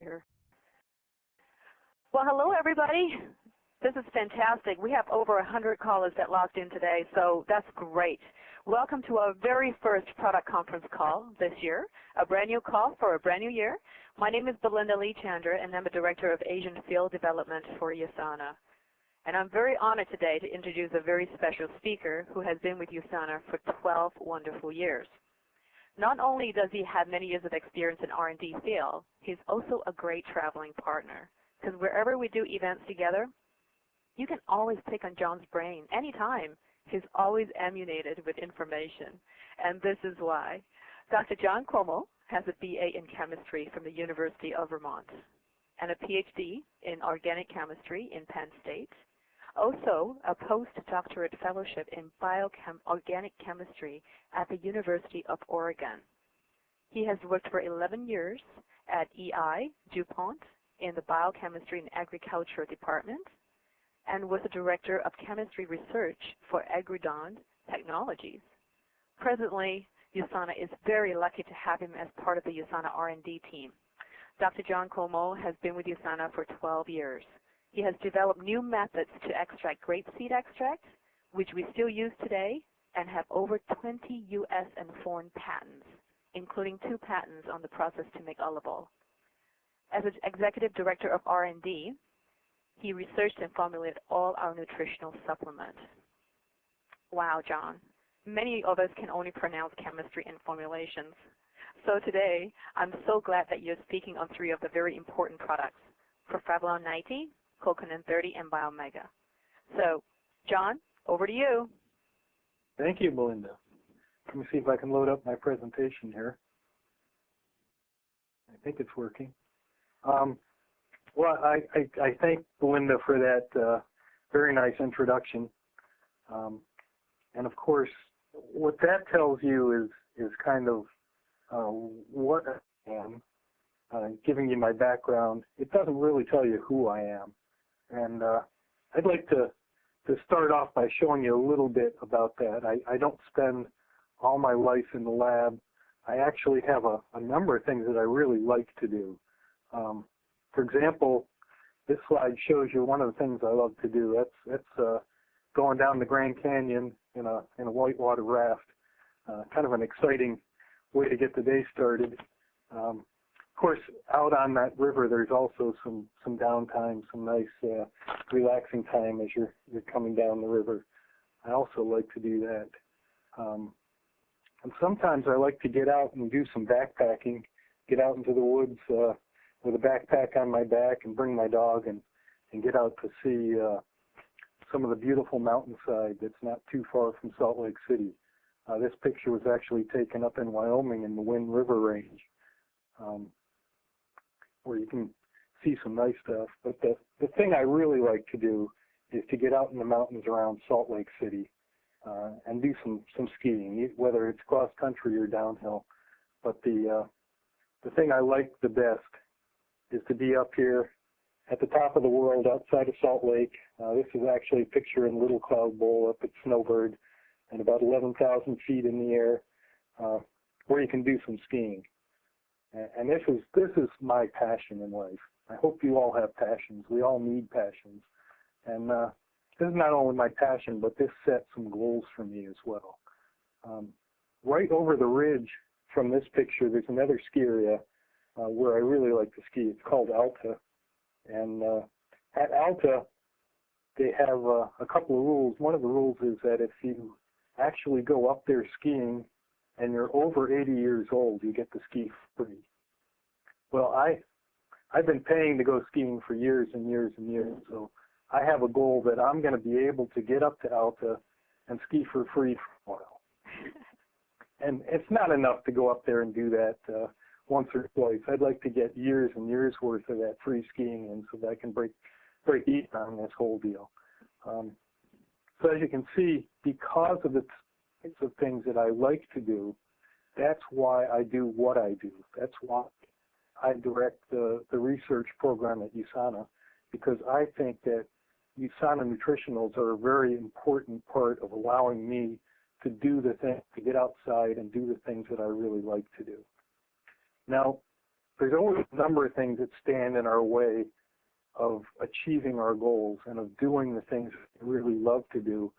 here. Well, hello, everybody. This is fantastic. We have over 100 callers that logged in today, so that's great. Welcome to our very first product conference call this year, a brand new call for a brand new year. My name is Belinda Lee Chandra, and I'm the Director of Asian Field Development for USANA. And I'm very honored today to introduce a very special speaker who has been with USANA for 12 wonderful years. Not only does he have many years of experience in R&D field, he's also a great traveling partner. Because wherever we do events together, you can always pick on John's brain anytime. He's always emulated with information, and this is why. Dr. John Cuomo has a BA in chemistry from the University of Vermont and a PhD in organic chemistry in Penn State, also a postdoctorate fellowship in organic chemistry at the University of Oregon. He has worked for 11 years at EI, DuPont, in the biochemistry and agriculture department, and was the director of chemistry research for Agridon Technologies. Presently, USANA is very lucky to have him as part of the USANA R&D team. Dr. John Cuomo has been with USANA for 12 years. He has developed new methods to extract grapeseed extract, which we still use today, and have over 20 U.S. and foreign patents, including 2 patents on the process to make olive oil. As an executive director of R&D, he researched and formulated all our nutritional supplements. Wow, John. Many of us can only pronounce chemistry and formulations. So today, I'm so glad that you're speaking on 3 of the very important products, Proflavanol 90, Coconut 30, and Biomega. So, John, over to you. Thank you, Belinda. Let me see if I can load up my presentation here. I think it's working. Well, I thank Belinda for that very nice introduction. And of course, what that tells you is kind of what I am, giving you my background. It doesn't really tell you who I am. And I'd like to start off by showing you a little bit about that. I don't spend all my life in the lab. I actually have a number of things that I really like to do. For example, this slide shows you one of the things I love to do. That's going down the Grand Canyon in a whitewater raft. Kind of an exciting way to get the day started. Of course, out on that river, there's also some downtime, some nice relaxing time as you're coming down the river. I also like to do that. And sometimes I like to get out and do some backpacking, get out into the woods with a backpack on my back and bring my dog and get out to see some of the beautiful mountainside that's not too far from Salt Lake City. This picture was actually taken up in Wyoming in the Wind River Range, where you can see some nice stuff. But the thing I really like to do is to get out in the mountains around Salt Lake City and do some skiing, whether it's cross country or downhill. But the thing I like the best is to be up here at the top of the world outside of Salt Lake. This is actually a picture in Little Cloud Bowl up at Snowbird and about 11,000 feet in the air where you can do some skiing. And this is my passion in life. I hope you all have passions. We all need passions. And this is not only my passion, but this sets some goals for me as well. Right over the ridge from this picture, there's another ski area where I really like to ski. It's called Alta. And at Alta, they have a couple of rules. One of the rules is that if you actually go up there skiing and you're over 80 years old, you get to ski free. Well, I've been paying to go skiing for years and years and years, so I have a goal that I'm going to be able to get up to Alta and ski for free for a while. And it's not enough to go up there and do that once or twice. I'd like to get years and years worth of that free skiing in so that I can break even on this whole deal. So as you can see, because of the types of things that I like to do, that's why I do what I do. That's why I direct the research program at USANA, because I think that USANA nutritionals are a very important part of allowing me to do the things, to get outside and do the things that I really like to do. Now, there's always a number of things that stand in our way of achieving our goals and of doing the things we really love to do.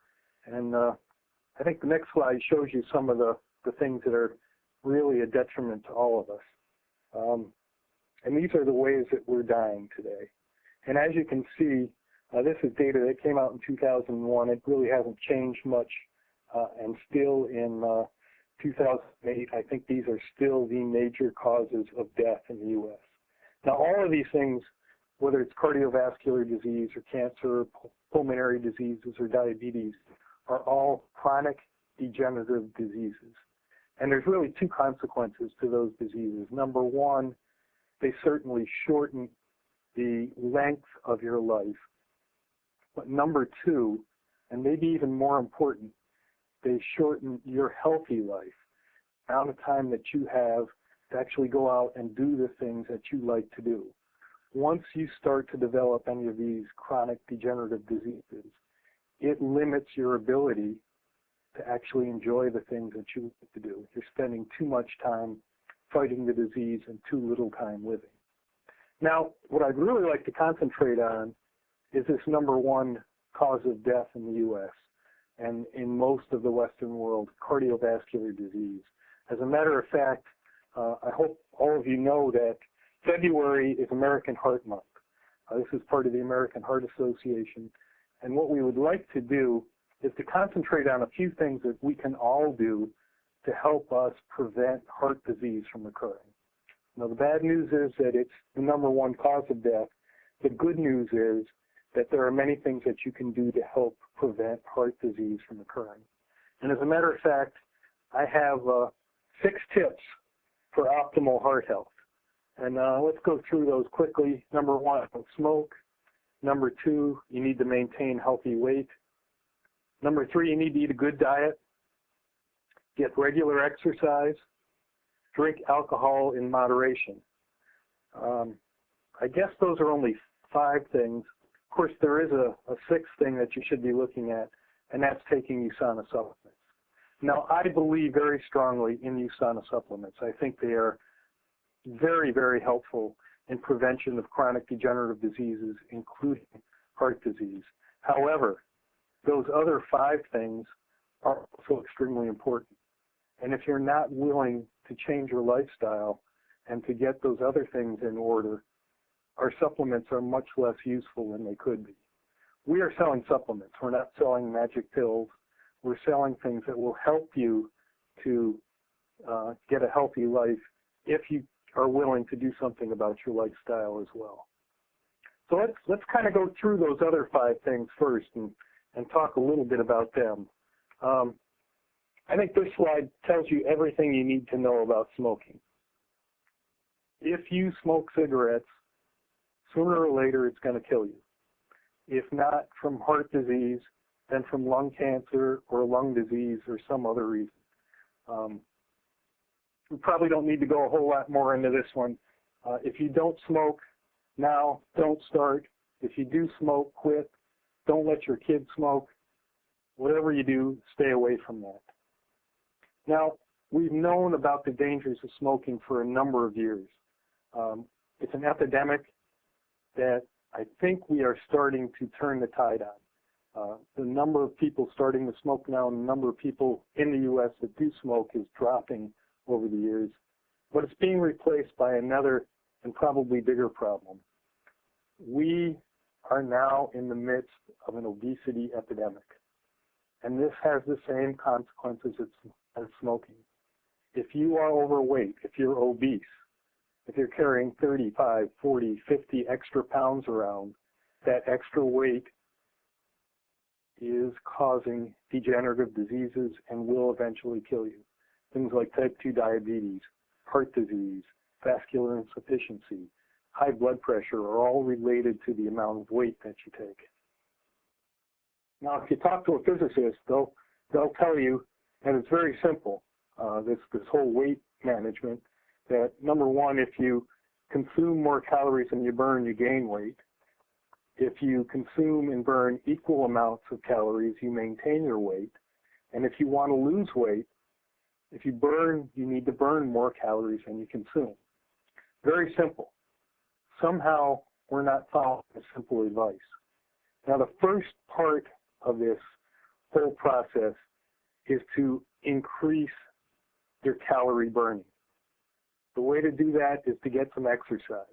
And I think the next slide shows you some of the things that are really a detriment to all of us. And these are the ways that we're dying today. And as you can see, this is data that came out in 2001. It really hasn't changed much. And still in 2008, I think these are still the major causes of death in the U.S. Now, all of these things, whether it's cardiovascular disease or cancer, pulmonary diseases or diabetes, are all chronic degenerative diseases. And there's really two consequences to those diseases. Number one, they certainly shorten the length of your life. But number two, and maybe even more important, they shorten your healthy life, the amount of time that you have to actually go out and do the things that you like to do. Once you start to develop any of these chronic degenerative diseases, it limits your ability to actually enjoy the things that you like to do. You're spending too much time fighting the disease and too little time living. Now, what I'd really like to concentrate on is this number one cause of death in the U.S. and in most of the Western world, cardiovascular disease. As a matter of fact, I hope all of you know that February is American Heart Month. This is part of the American Heart Association. And what we would like to do is to concentrate on a few things that we can all do to help us prevent heart disease from occurring. Now, the bad news is that it's the number one cause of death. The good news is that there are many things that you can do to help prevent heart disease from occurring. And as a matter of fact, I have 6 tips for optimal heart health. And let's go through those quickly. Number one, don't smoke. Number two, you need to maintain healthy weight. Number three, you need to eat a good diet. Get regular exercise. Drink alcohol in moderation. I guess those are only 5 things. Of course, there is a 6th thing that you should be looking at, and that's taking USANA supplements. Now, I believe very strongly in USANA supplements. I think they are very, very helpful in prevention of chronic degenerative diseases, including heart disease. However, those other 5 things are also extremely important. And if you're not willing to change your lifestyle and to get those other things in order, our supplements are much less useful than they could be. We are selling supplements. We're not selling magic pills. We're selling things that will help you to get a healthy life if you are willing to do something about your lifestyle as well. So let's kind of go through those other 5 things first and talk a little bit about them. I think this slide tells you everything you need to know about smoking. If you smoke cigarettes, sooner or later it's going to kill you. If not from heart disease, then from lung cancer or lung disease or some other reason. We probably don't need to go a whole lot more into this one. If you don't smoke now, don't start. If you do smoke, quit. Don't let your kids smoke. Whatever you do, stay away from that. Now, we've known about the dangers of smoking for a number of years. It's an epidemic that I think we are starting to turn the tide on. The number of people starting to smoke now and the number of people in the U.S. that do smoke is dropping over the years, but it's being replaced by another and probably bigger problem. We are now in the midst of an obesity epidemic, and this has the same consequences as smoking. If you are overweight, if you're obese, if you're carrying 35, 40, 50 extra pounds around, that extra weight is causing degenerative diseases and will eventually kill you. Things like type 2 diabetes, heart disease, vascular insufficiency, high blood pressure are all related to the amount of weight that you take. Now, if you talk to a physicist, they'll tell you that it's very simple, this whole weight management, that number one, if you consume more calories than you burn, you gain weight. If you consume and burn equal amounts of calories, you maintain your weight. And if you want to lose weight, if you burn, you need to burn more calories than you consume. Very simple. Somehow we're not following the simple advice. Now the first part of this whole process is to increase your calorie burning. The way to do that is to get some exercise.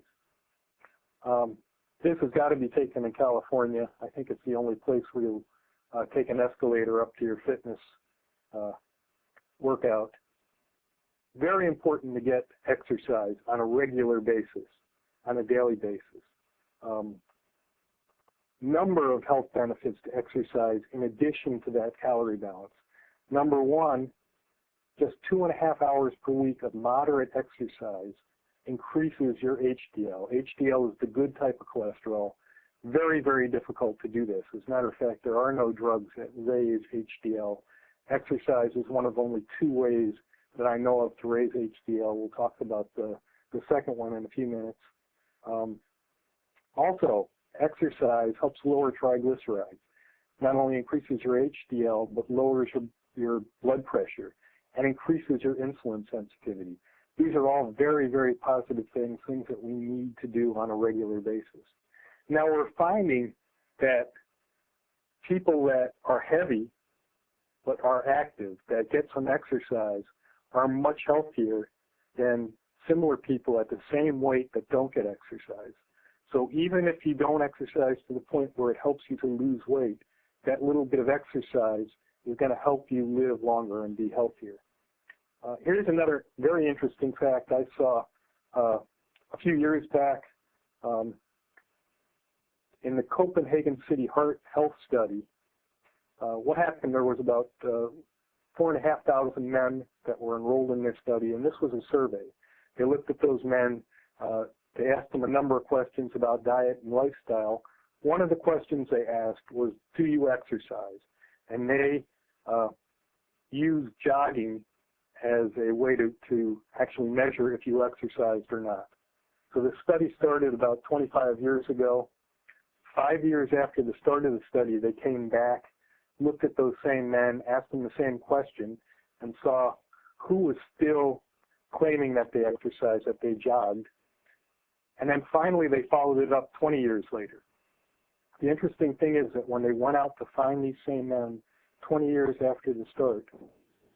This has got to be taken in California. I think it's the only place where you take an escalator up to your fitness workout. Very important to get exercise on a regular basis, on a daily basis. Number of health benefits to exercise in addition to that calorie balance. Number one, just 2.5 hours per week of moderate exercise increases your HDL. HDL is the good type of cholesterol. Very, very difficult to do this. As a matter of fact, there are no drugs that raise HDL. Exercise is one of only 2 ways that I know of to raise HDL. We'll talk about the second one in a few minutes. Also, exercise helps lower triglycerides. Not only increases your HDL, but lowers your blood pressure and increases your insulin sensitivity. These are all very, very positive things that we need to do on a regular basis. Now we're finding that people that are heavy but are active, that get some exercise, are much healthier than similar people at the same weight that don't get exercise. So even if you don't exercise to the point where it helps you to lose weight, that little bit of exercise is going to help you live longer and be healthier. Here's another very interesting fact I saw a few years back in the Copenhagen City Heart Health Study. What happened, there was about 4,500 men that were enrolled in this study, and this was a survey. They looked at those men. They asked them a number of questions about diet and lifestyle. One of the questions they asked was, do you exercise? And they used jogging as a way to actually measure if you exercised or not. So the study started about 25 years ago. 5 years after the start of the study, they came back, looked at those same men, asked them the same question, and saw who was still claiming that they exercised, that they jogged. And then finally they followed it up 20 years later. The interesting thing is that when they went out to find these same men 20 years after the start,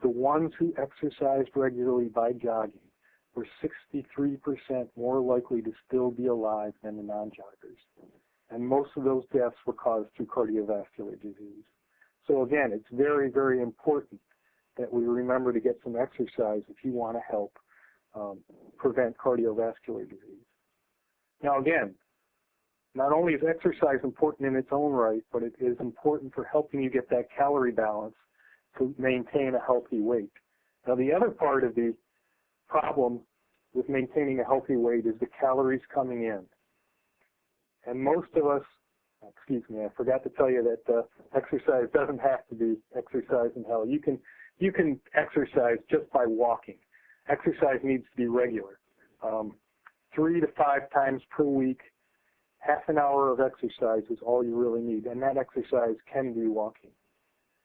the ones who exercised regularly by jogging were 63% more likely to still be alive than the non-joggers. And most of those deaths were caused through cardiovascular disease. So again, it's very, very important that we remember to get some exercise if you want to help prevent cardiovascular disease. Now again, not only is exercise important in its own right, but it is important for helping you get that calorie balance to maintain a healthy weight. Now the other part of the problem with maintaining a healthy weight is the calories coming in. And most of us, excuse me, I forgot to tell you that exercise doesn't have to be exercise in hell. You can exercise just by walking. Exercise needs to be regular. 3 to 5 times per week, half an hour of exercise is all you really need, and that exercise can be walking.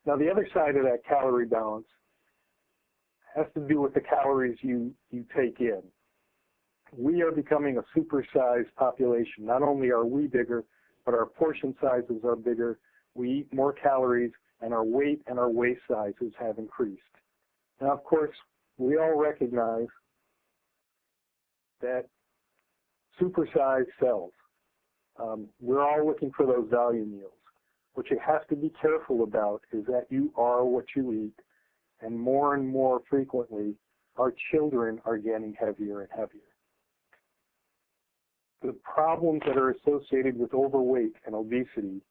Now the other side of that calorie balance has to do with the calories you take in. We are becoming a supersized population. Not only are we bigger, but our portion sizes are bigger. We eat more calories, and our weight and our waist sizes have increased. Now, of course, we all recognize that supersized sells. We're all looking for those value meals. What you have to be careful about is that you are what you eat, and more frequently, our children are getting heavier and heavier. The problems that are associated with overweight and obesity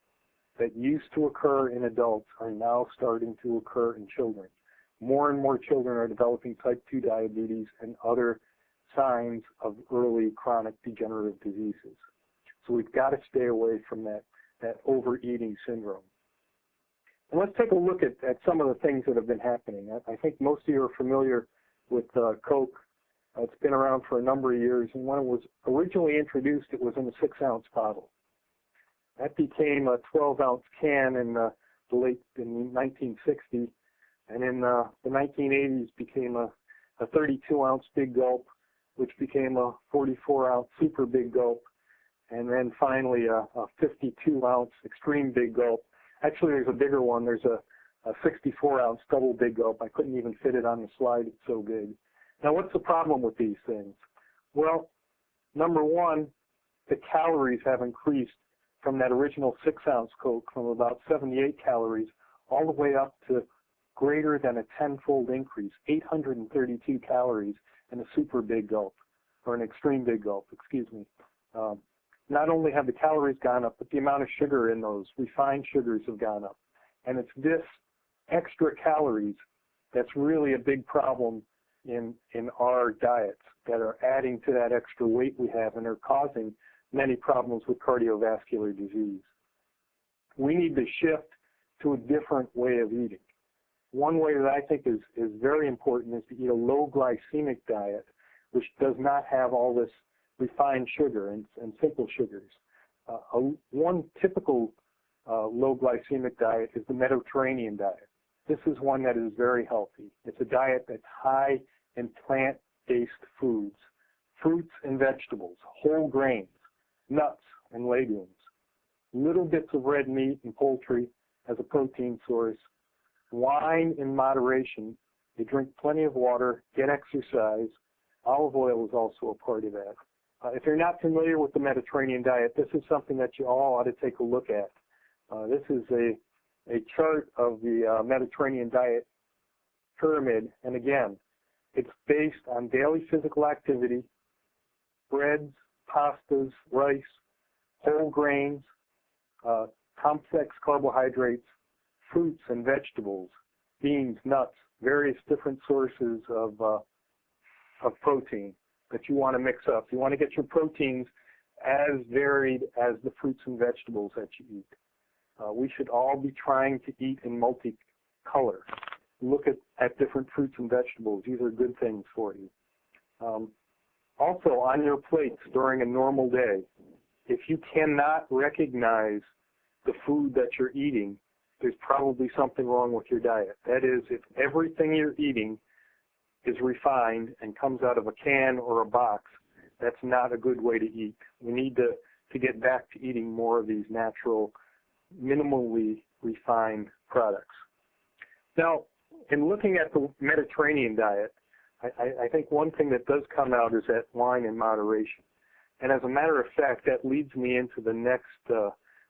that used to occur in adults are now starting to occur in children. More and more children are developing type 2 diabetes and other signs of early chronic degenerative diseases. So we've got to stay away from that overeating syndrome. And let's take a look at some of the things that have been happening. I think most of you are familiar with Coke. It's been around for a number of years, and when it was originally introduced, it was in a 6-ounce bottle. That became a 12-ounce can in the 1960s, and in the 1980s became a 32-ounce big gulp, which became a 44-ounce super big gulp, and then finally a 52-ounce extreme big gulp. Actually, there's a bigger one. There's a 64-ounce double big gulp. I couldn't even fit it on the slide. It's so big. Now, what's the problem with these things? Well, number one, the calories have increased from that original 6-ounce Coke from about 78 calories all the way up to greater than a 10-fold increase, 832 calories in a super big gulp, or an extreme big gulp, excuse me. Not only have the calories gone up, but the amount of sugar in those refined sugars have gone up. And it's this extra calories that's really a big problem in our diets that are adding to that extra weight we have and are causing many problems with cardiovascular disease. We need to shift to a different way of eating. One way that I think is very important is to eat a low glycemic diet, which does not have all this refined sugar and simple sugars. One typical low glycemic diet is the Mediterranean diet. This is one that is very healthy. It's a diet that's high in plant-based foods, fruits and vegetables, whole grains, nuts and legumes, little bits of red meat and poultry as a protein source, wine in moderation. They drink plenty of water, get exercise. Olive oil is also a part of that. If you're not familiar with the Mediterranean diet, this is something that you all ought to take a look at. This is a chart of the Mediterranean diet pyramid, and again, it's based on daily physical activity, breads, pastas, rice, whole grains, complex carbohydrates, fruits and vegetables, beans, nuts, various different sources of protein that you want to mix up. You want to get your proteins as varied as the fruits and vegetables that you eat. We should all be trying to eat in multicolor. Look at different fruits and vegetables. These are good things for you. Also, on your plates during a normal day, if you cannot recognize the food that you're eating, there's probably something wrong with your diet. That is, if everything you're eating is refined and comes out of a can or a box, that's not a good way to eat. We need to get back to eating more of these natural, minimally refined products. Now, in looking at the Mediterranean diet, I think one thing that does come out is that wine in moderation. And as a matter of fact, that leads me into the next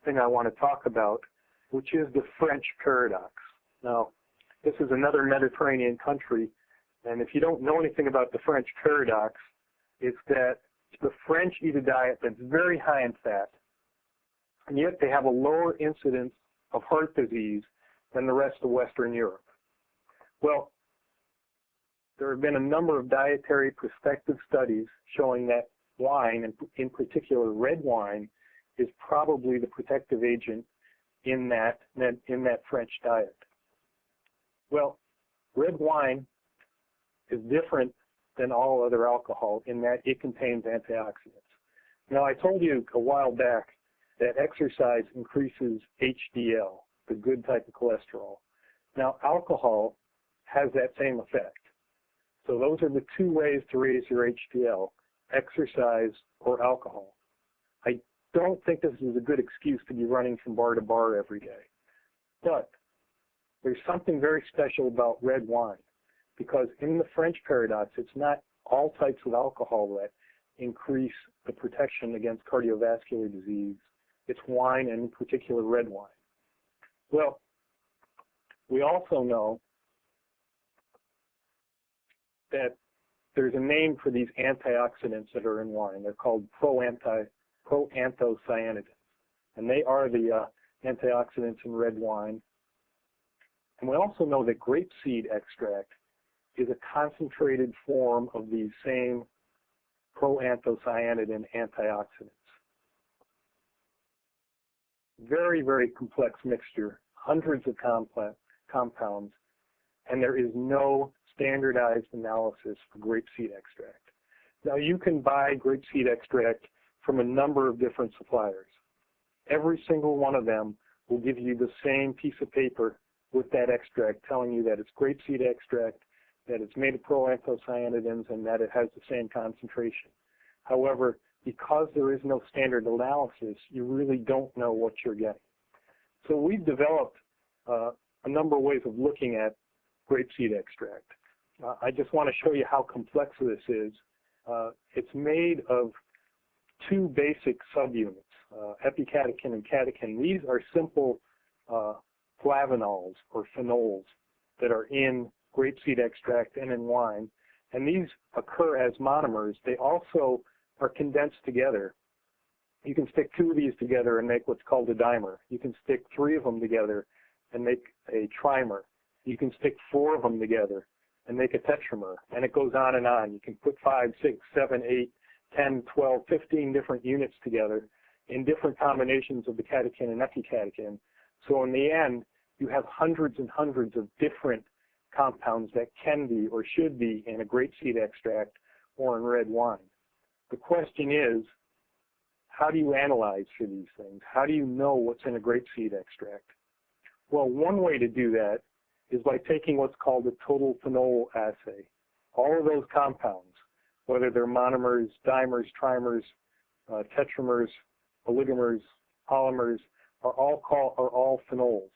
thing I want to talk about, which is the French paradox. Now, this is another Mediterranean country, and if you don't know anything about the French paradox, it's that the French eat a diet that's very high in fat, and yet they have a lower incidence of heart disease than the rest of Western Europe. Well, there have been a number of dietary prospective studies showing that wine, and in particular red wine, is probably the protective agent in that French diet. Well, red wine is different than all other alcohol in that it contains antioxidants. Now, I told you a while back that exercise increases HDL, the good type of cholesterol. Now, alcohol has that same effect. So those are the two ways to raise your HDL, exercise or alcohol. I don't think this is a good excuse to be running from bar to bar every day. But there's something very special about red wine, because in the French paradox, it's not all types of alcohol that increase the protection against cardiovascular disease. It's wine, and in particular red wine. Well, we also know that there's a name for these antioxidants that are in wine. They're called proanthocyanidins, and they are the antioxidants in red wine. And we also know that grapeseed extract is a concentrated form of these same proanthocyanidin antioxidants. Very, very complex mixture, hundreds of compounds, and there is no standardized analysis for grapeseed extract. Now, you can buy grapeseed extract from a number of different suppliers. Every single one of them will give you the same piece of paper with that extract telling you that it's grapeseed extract, that it's made of proanthocyanidins, and that it has the same concentration. However, because there is no standard analysis, you really don't know what you're getting. So we've developed a number of ways of looking at grapeseed extract. I just want to show you how complex this is. It's made of two basic subunits, epicatechin and catechin. These are simple flavanols or phenols that are in grapeseed extract and in wine, and these occur as monomers. They also are condensed together. You can stick two of these together and make what's called a dimer. You can stick three of them together and make a trimer. You can stick four of them together and make a tetramer, and it goes on and on. You can put 5, 6, 7, 8, 10, 12, 15 different units together in different combinations of the catechin and epicatechin. So in the end, you have hundreds and hundreds of different compounds that can be or should be in a grapeseed extract or in red wine. The question is, how do you analyze for these things? How do you know what's in a grapeseed extract? Well, one way to do that is by taking what's called a total phenol assay. All of those compounds, whether they're monomers, dimers, trimers, tetramers, oligomers, polymers, are all phenols.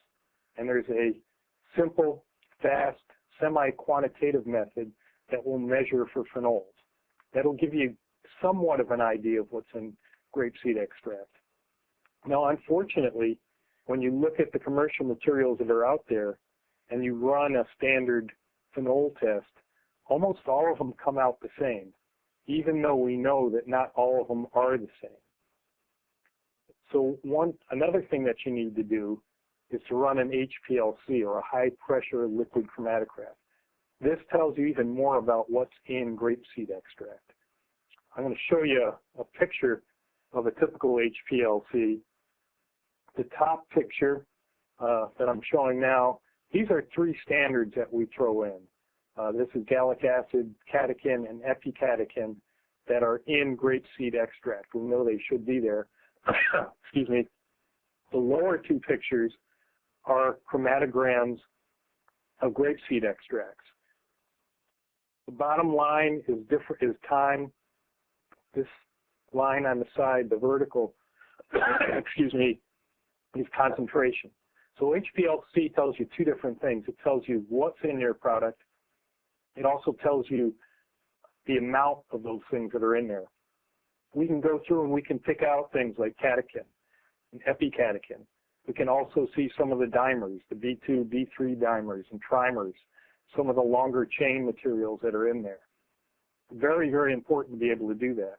And there's a simple, fast, semi-quantitative method that will measure for phenols. That'll give you somewhat of an idea of what's in grapeseed extract. Now, unfortunately, when you look at the commercial materials that are out there and you run a standard phenol test, almost all of them come out the same, even though we know that not all of them are the same. So another thing that you need to do is to run an HPLC, or a high-pressure liquid chromatograph. This tells you even more about what's in grapeseed extract. I'm going to show you a picture of a typical HPLC. The top picture that I'm showing now, these are three standards that we throw in. This is gallic acid, catechin, and epicatechin that are in grapeseed extract. We know they should be there. Excuse me. The lower two pictures are chromatograms of grapeseed extracts. The bottom line is time. This line on the side, the vertical, excuse me, is concentration. So HPLC tells you two different things. It tells you what's in your product. It also tells you the amount of those things that are in there. We can go through and we can pick out things like catechin and epicatechin. We can also see some of the dimers, the B2, B3 dimers and trimers, some of the longer chain materials that are in there. Very, very important to be able to do that.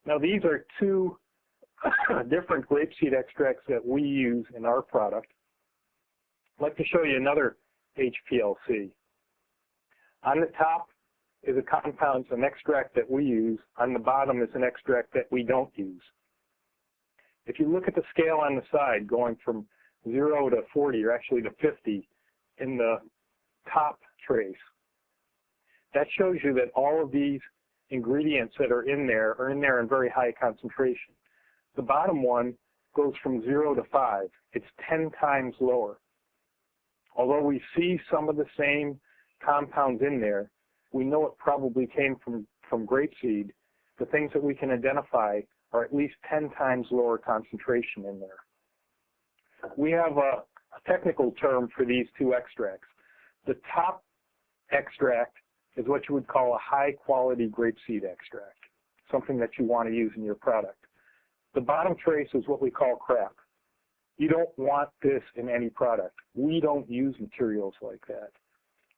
Now, these are two different grapeseed extracts that we use in our product. I'd like to show you another HPLC. On the top is a compound, an extract that we use. On the bottom is an extract that we don't use. If you look at the scale on the side, going from 0 to 40, or actually to 50, in the top trace, that shows you that all of these ingredients that are in there in very high concentration. The bottom one goes from 0 to 5. It's 10 times lower. Although we see some of the same compounds in there, we know it probably came from grapeseed. The things that we can identify are at least 10 times lower concentration in there. We have a technical term for these two extracts. The top extract is what you would call a high-quality grapeseed extract, something that you want to use in your product. The bottom trace is what we call crap. You don't want this in any product. We don't use materials like that.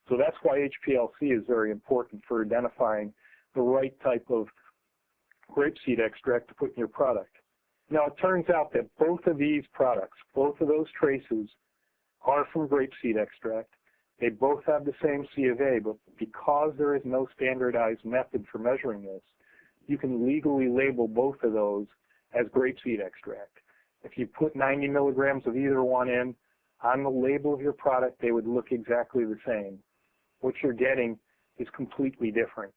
So that's why HPLC is very important for identifying the right type of grapeseed extract to put in your product. Now, it turns out that both of these products, both of those traces, are from grapeseed extract. They both have the same C of A, but because there is no standardized method for measuring this, you can legally label both of those as grapeseed extract. If you put 90 milligrams of either one in, on the label of your product, they would look exactly the same. What you're getting is completely different.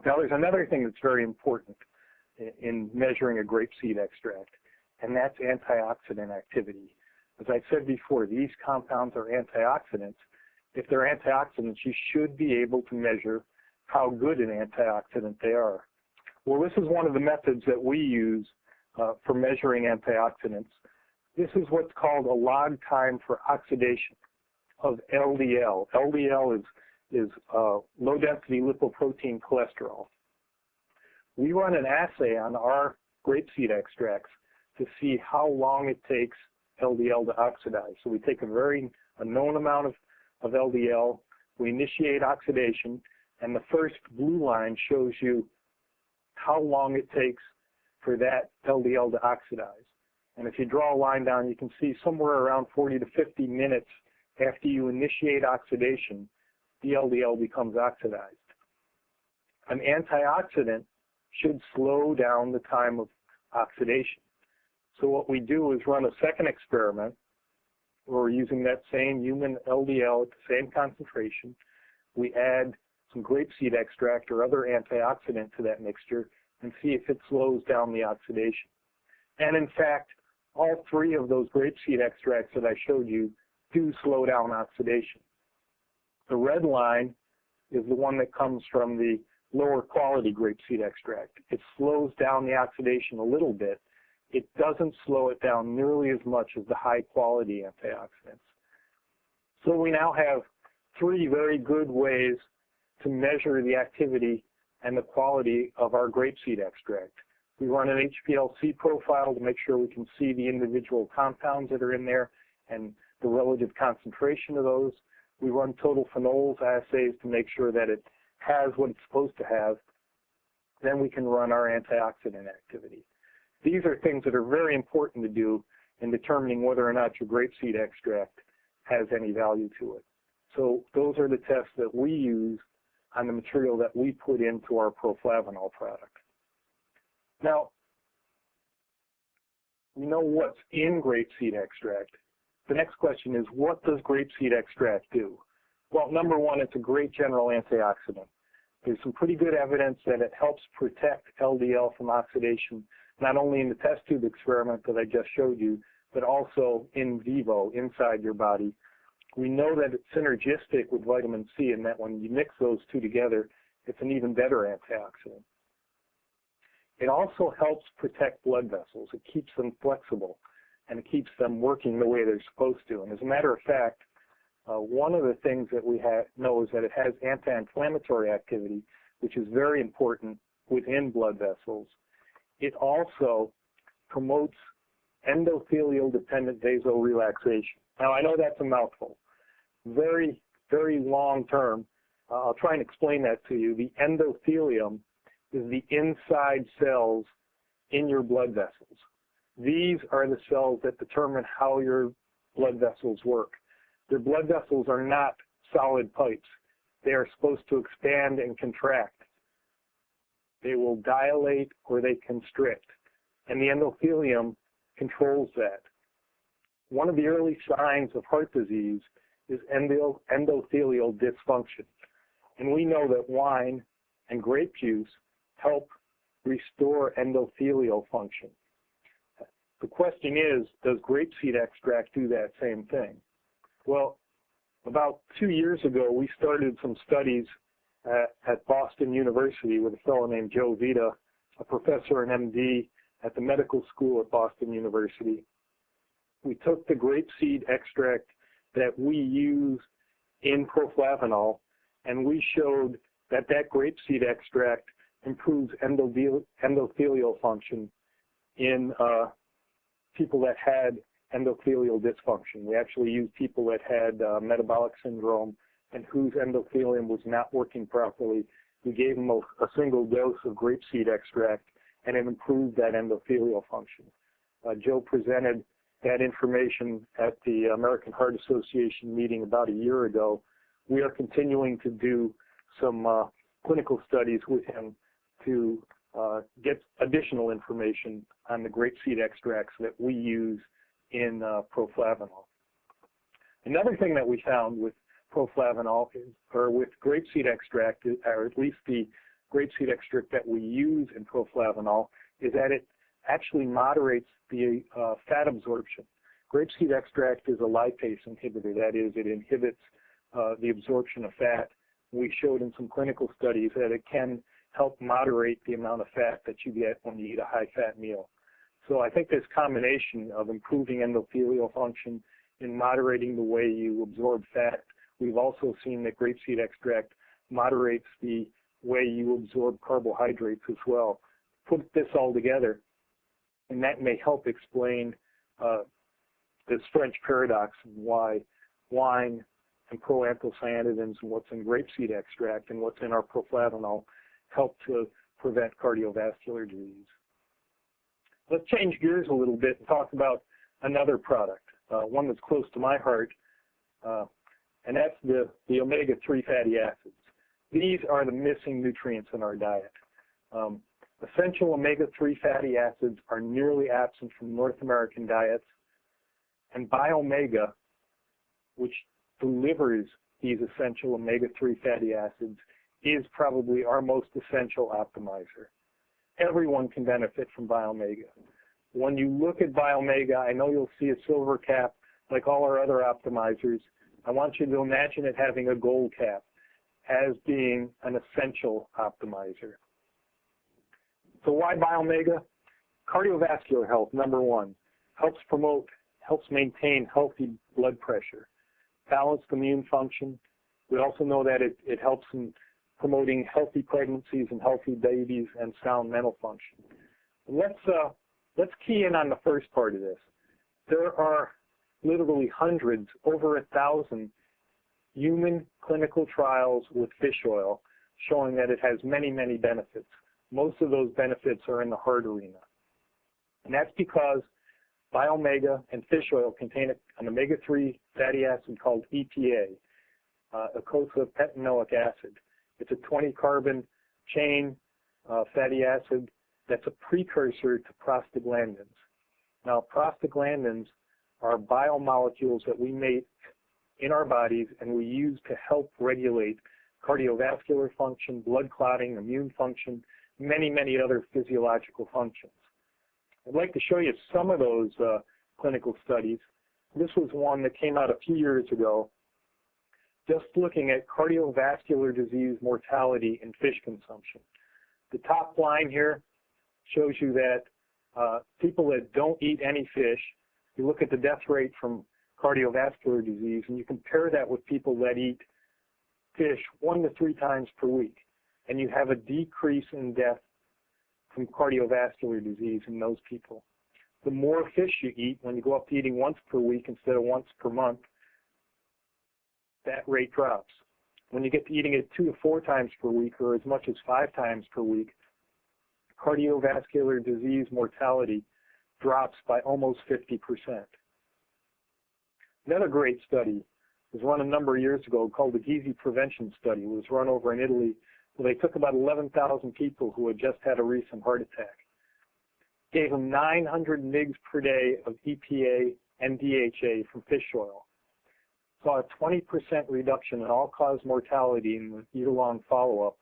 Now, there's another thing that's very important in measuring a grapeseed extract, and that's antioxidant activity. As I said before, these compounds are antioxidants. if they're antioxidants, you should be able to measure how good an antioxidant they are. Well, this is one of the methods that we use for measuring antioxidants. This is what's called a log time for oxidation of LDL. LDL is low-density lipoprotein cholesterol. We run an assay on our grapeseed extracts to see how long it takes LDL to oxidize. So we take a known amount of LDL, we initiate oxidation, and the first blue line shows you how long it takes for that LDL to oxidize. And if you draw a line down, you can see somewhere around 40 to 50 minutes after you initiate oxidation, the LDL becomes oxidized. An antioxidant should slow down the time of oxidation. So what we do is run a second experiment where we're using that same human LDL at the same concentration. We add some grapeseed extract or other antioxidant to that mixture and see if it slows down the oxidation. And in fact, all three of those grapeseed extracts that I showed you do slow down oxidation. The red line is the one that comes from the lower quality grapeseed extract. It slows down the oxidation a little bit. It doesn't slow it down nearly as much as the high quality antioxidants. So we now have three very good ways to measure the activity and the quality of our grapeseed extract. We run an HPLC profile to make sure we can see the individual compounds that are in there and the relative concentration of those. We run total phenols assays to make sure that it has what it's supposed to have. Then we can run our antioxidant activity. These are things that are very important to do in determining whether or not your grapeseed extract has any value to it. So those are the tests that we use on the material that we put into our Proflavanol product. Now, we know what's in grapeseed extract. The next question is, what does grapeseed extract do? Well, number one, it's a great general antioxidant. There's some pretty good evidence that it helps protect LDL from oxidation, not only in the test tube experiment that I just showed you, but also in vivo, inside your body. We know that it's synergistic with vitamin C, and that when you mix those two together, it's an even better antioxidant. It also helps protect blood vessels. It keeps them flexible, and it keeps them working the way they're supposed to. And as a matter of fact, one of the things that we know is that it has anti-inflammatory activity, which is very important within blood vessels. It also promotes endothelial-dependent vasorelaxation. Now, I know that's a mouthful. Very, very long term. I'll try and explain that to you. The endothelium is the inside cells in your blood vessels. These are the cells that determine how your blood vessels work. Your blood vessels are not solid pipes. They are supposed to expand and contract. They will dilate or they constrict, and the endothelium controls that. One of the early signs of heart disease is endothelial dysfunction, and we know that wine and grape juice help restore endothelial function. The question is, does grapeseed extract do that same thing? Well, about 2 years ago, we started some studies at Boston University with a fellow named Joe Vita, a professor and MD at the medical school at Boston University. We took the grapeseed extract that we use in Proflavanol, and we showed that that grapeseed extract improves endothelial function in people that had endothelial dysfunction. We actually used people that had metabolic syndrome and whose endothelium was not working properly. We gave them a single dose of grapeseed extract, and it improved that endothelial function. Joe presented that information at the American Heart Association meeting about a year ago. We are continuing to do some clinical studies with him to get additional information on the grapeseed extracts that we use in Proflavanol. Another thing that we found with Proflavanol or with grapeseed extract, or at least the grapeseed extract that we use in Proflavanol, is that it actually moderates the fat absorption. Grapeseed extract is a lipase inhibitor. That is, it inhibits the absorption of fat. We showed in some clinical studies that it can help moderate the amount of fat that you get when you eat a high-fat meal. So I think this combination of improving endothelial function and moderating the way you absorb fat, we've also seen that grapeseed extract moderates the way you absorb carbohydrates as well. Put this all together, and that may help explain this French paradox of why wine and proanthocyanidins and what's in grapeseed extract and what's in our proflavanol help to prevent cardiovascular disease. Let's change gears a little bit and talk about another product, one that's close to my heart, and that's the omega-3 fatty acids. These are the missing nutrients in our diet. Essential omega-3 fatty acids are nearly absent from North American diets, and Biomega, which delivers these essential omega-3 fatty acids, is probably our most essential optimizer. Everyone can benefit from Biomega. When you look at Biomega, I know you'll see a silver cap like all our other optimizers. I want you to imagine it having a gold cap as being an essential optimizer. So why Biomega? Cardiovascular health, number one, helps maintain healthy blood pressure, balanced immune function. We also know that it helps in promoting healthy pregnancies and healthy babies and sound mental function. Let's key in on the first part of this. There are literally hundreds, over 1,000 human clinical trials with fish oil showing that it has many, many benefits. Most of those benefits are in the heart arena. And that's because Biomega and fish oil contain an omega-3 fatty acid called EPA, eicosapentaenoic acid. It's a 20-carbon chain fatty acid that's a precursor to prostaglandins. Now, prostaglandins are biomolecules that we make in our bodies and we use to help regulate cardiovascular function, blood clotting, immune function, many, many other physiological functions. I'd like to show you some of those clinical studies. This was one that came out a few years ago, just looking at cardiovascular disease mortality in fish consumption. The top line here shows you that people that don't eat any fish, you look at the death rate from cardiovascular disease, and you compare that with people that eat fish 1 to 3 times per week, and you have a decrease in death from cardiovascular disease in those people. The more fish you eat, when you go up to eating once per week instead of once per month, that rate drops. When you get to eating it 2 to 4 times per week or as much as 5 times per week, cardiovascular disease mortality drops by almost 50%. Another great study was run a number of years ago called the Gizi Prevention Study. It was run over in Italy. They took about 11,000 people who had just had a recent heart attack, gave them 900 mg per day of EPA and DHA from fish oil, saw a 20% reduction in all-cause mortality in the year-long follow-up,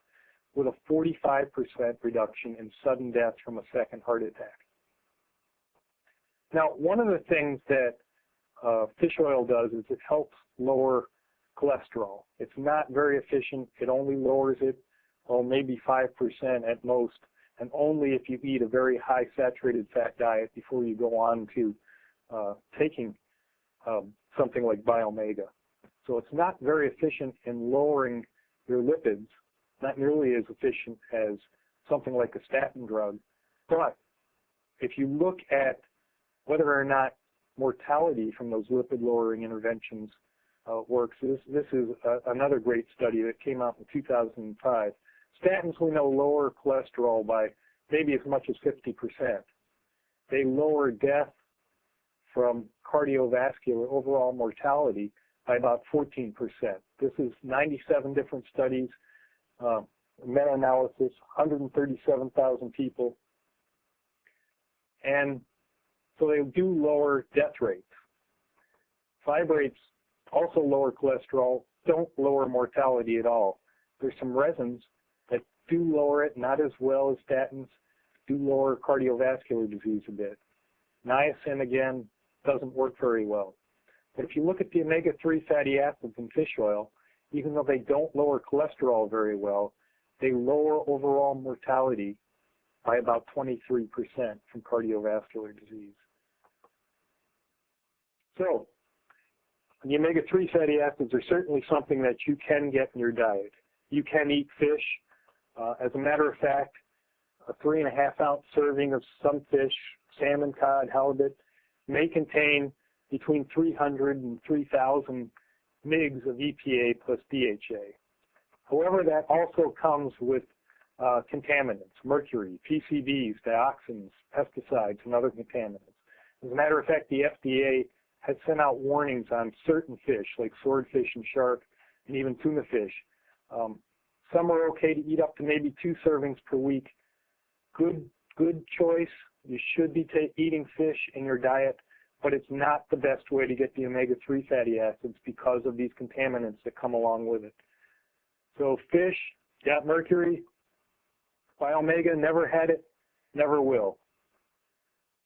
with a 45% reduction in sudden death from a second heart attack. Now, one of the things that fish oil does is it helps lower cholesterol. It's not very efficient. It only lowers it, maybe 5% at most, and only if you eat a very high saturated fat diet before you go on to taking something like Biomega. So it's not very efficient in lowering your lipids, not nearly as efficient as something like a statin drug. But if you look at whether or not mortality from those lipid-lowering interventions works, this is another great study that came out in 2005. Statins, we know, lower cholesterol by maybe as much as 50%. They lower death from cardiovascular overall mortality by about 14%. This is 97 different studies, meta-analysis, 137,000 people. And so they do lower death rates. Fibrates also lower cholesterol, don't lower mortality at all. There's some resins that do lower it, not as well as statins, do lower cardiovascular disease a bit. Niacin, again, doesn't work very well. But if you look at the omega-3 fatty acids in fish oil, even though they don't lower cholesterol very well, they lower overall mortality by about 23% from cardiovascular disease. So, the omega-3 fatty acids are certainly something that you can get in your diet. You can eat fish. As a matter of fact, a 3.5-ounce serving of some fish, salmon, cod, halibut, may contain between 300 and 3,000 mg of EPA plus DHA. However, that also comes with contaminants, mercury, PCBs, dioxins, pesticides, and other contaminants. As a matter of fact, the FDA has sent out warnings on certain fish, like swordfish and shark, and even tuna fish. Some are okay to eat up to maybe 2 servings per week. Good choice. You should be eating fish in your diet, but it's not the best way to get the omega-3 fatty acids because of these contaminants that come along with it. So fish, got mercury. Biomega, never had it, never will.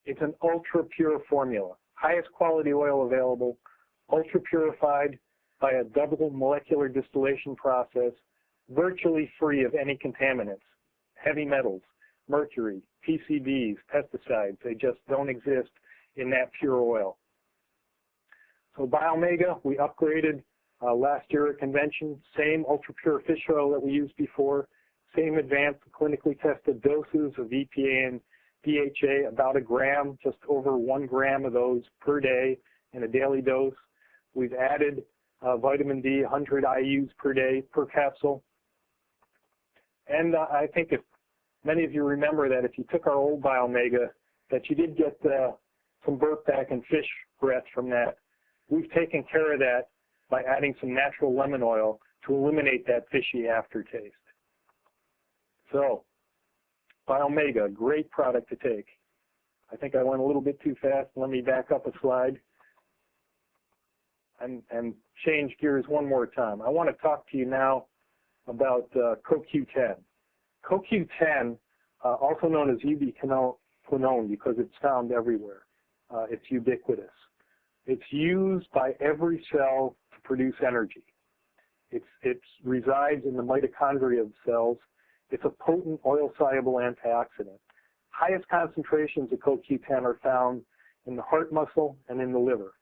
It's an ultra-pure formula. Highest quality oil available, ultra-purified by a double molecular distillation process, virtually free of any contaminants, heavy metals, mercury, PCBs, pesticides. They just don't exist in that pure oil. So Biomega, we upgraded last year at convention, same ultra-pure fish oil that we used before, same advanced clinically tested doses of EPA and DHA, about a gram, just over 1 gram of those per day in a daily dose. We've added vitamin D, 100 IUs per day per capsule. And I think if many of you remember that if you took our old Biomega, that you did get some burp back and fish breath from that. We've taken care of that by adding some natural lemon oil to eliminate that fishy aftertaste. So, Biomega, great product to take. I think I went a little bit too fast. Let me back up a slide and change gears one more time. I want to talk to you now about CoQ10. CoQ10, also known as ubiquinone because it's found everywhere. It's ubiquitous. It's used by every cell to produce energy. It resides in the mitochondria of cells. It's a potent oil-soluble antioxidant. Highest concentrations of CoQ10 are found in the heart muscle and in the liver.